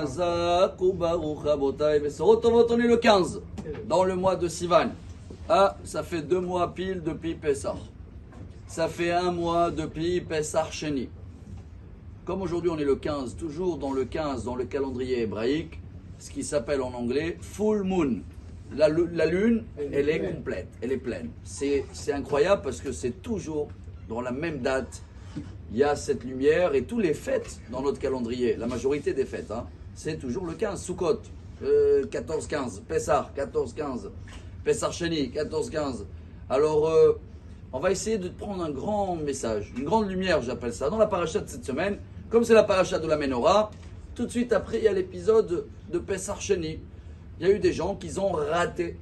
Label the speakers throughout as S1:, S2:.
S1: Chazak ou Baruch Rabotai Besorot Tovot, on est le 15, dans le mois de Sivan. Ah, ça fait 2 mois pile depuis Pessah. Ça fait 1 mois depuis Pessah Sheni. Comme aujourd'hui on est le 15, toujours dans le 15, dans le calendrier hébraïque, ce qui s'appelle en anglais Full Moon. La lune, elle est complète, elle est pleine. C'est incroyable parce que c'est toujours dans la même date. Il y a cette lumière et tous les fêtes dans notre calendrier, la majorité des fêtes, c'est toujours le 15. Sukkot, 14-15, Pessah, 14-15, Pessah Sheni, 14-15. Alors, on va essayer de prendre un grand message, une grande lumière, j'appelle ça, dans la paracha de cette semaine. Comme c'est la paracha de la Menorah, tout de suite après, il y a l'épisode de Pessah Sheni. Il y a eu des gens qui ont raté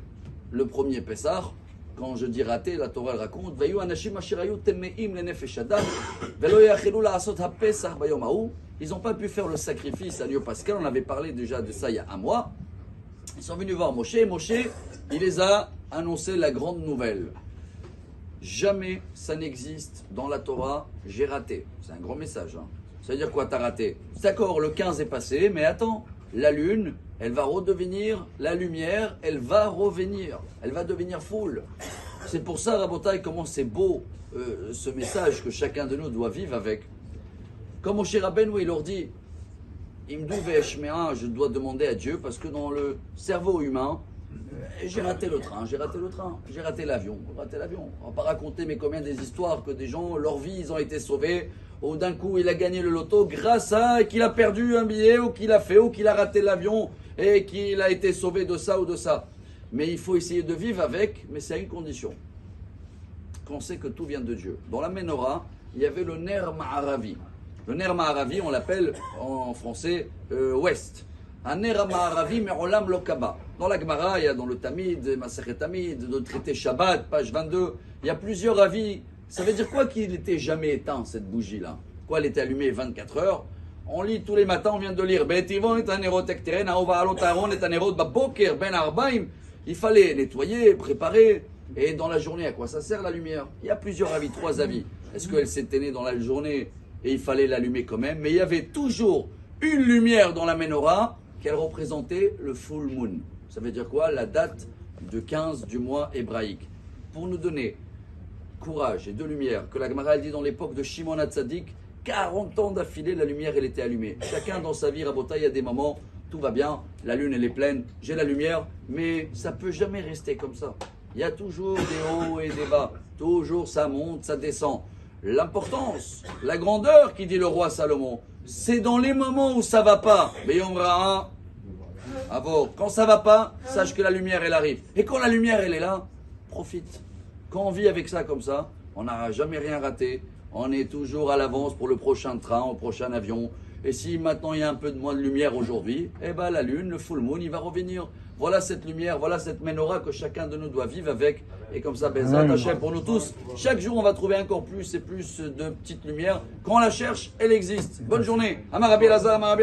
S1: le premier Pessah. Quand je dis raté, la Torah elle raconte ils n'ont pas pu faire le sacrifice à Dieu Pascal. On avait parlé déjà de ça il y a 1 mois. Ils sont venus voir Moshe. Moshe, il les a annoncé la grande nouvelle. Jamais ça n'existe dans la Torah, j'ai raté. C'est un grand message. Ça veut dire quoi, t'as raté? D'accord, le 15 est passé, mais attends, la lune, elle va redevenir la lumière, elle va revenir, elle va devenir full. C'est pour ça, Rabotai, comment c'est beau ce message que chacun de nous doit vivre avec. Comme Moshe Rabbeinu, il leur dit, Imdou ve'eshmea, je dois demander à Dieu, parce que dans le cerveau humain, j'ai raté le train, j'ai raté l'avion. On va pas raconter, mais combien des histoires que des gens, leur vie, ils ont été sauvés, ou d'un coup, il a gagné le loto grâce à qu'il a perdu un billet, ou qu'il a fait, ou qu'il a raté l'avion, et qu'il a été sauvé de ça ou de ça. Mais il faut essayer de vivre avec, mais c'est à une condition. Qu'on sait que tout vient de Dieu. Dans la Menorah, il y avait le Ner Ma'aravi. Le Ner Ma'aravi, on l'appelle en français Ouest. Un Ner Ma'aravi Me'olam Lokaba. Dans la Gemara, il y a dans le Tamid, Masechet Tamid, dans le traité Shabbat, page 22, il y a plusieurs avis. Ça veut dire quoi qu'il n'était jamais éteint, cette bougie-là? Quoi, elle était allumée 24 heures? On lit tous les matins, on vient de lire. Il fallait nettoyer, préparer. Et dans la journée, à quoi ça sert la lumière? Il y a plusieurs avis, 3 avis. Est-ce qu'elle s'éteignait dans la journée et il fallait l'allumer quand même? Mais il y avait toujours une lumière dans la Menorah qu'elle représentait le full moon. Ça veut dire quoi? La date de 15 du mois hébraïque. Pour nous donner courage et de lumière, que la Gemara elle dit dans l'époque de Shimon HaTzadik, 40 ans d'affilée, la lumière elle était allumée. Chacun dans sa vie, Rabotai, il y a des moments, tout va bien, la lune elle est pleine, j'ai la lumière, mais ça peut jamais rester comme ça. Il y a toujours des hauts et des bas, toujours ça monte, ça descend. L'importance, la grandeur qui dit le roi Salomon, c'est dans les moments où ça va pas. Mais on verra quand ça va pas, sache que la lumière elle arrive. Et quand la lumière elle est là, profite. Quand on vit avec ça comme ça, on n'aura jamais rien raté. On est toujours à l'avance pour le prochain train, au prochain avion. Et si maintenant il y a un peu de moins de lumière aujourd'hui, eh ben la lune, le full moon, il va revenir. Voilà cette lumière, voilà cette menorah que chacun de nous doit vivre avec. Et comme ça, Bezrat Hashem, pour nous tous, chaque jour on va trouver encore plus et plus de petites lumières. Quand on la cherche, elle existe. Bonne journée. Amar Rabbi Elazar, Amar Rabbi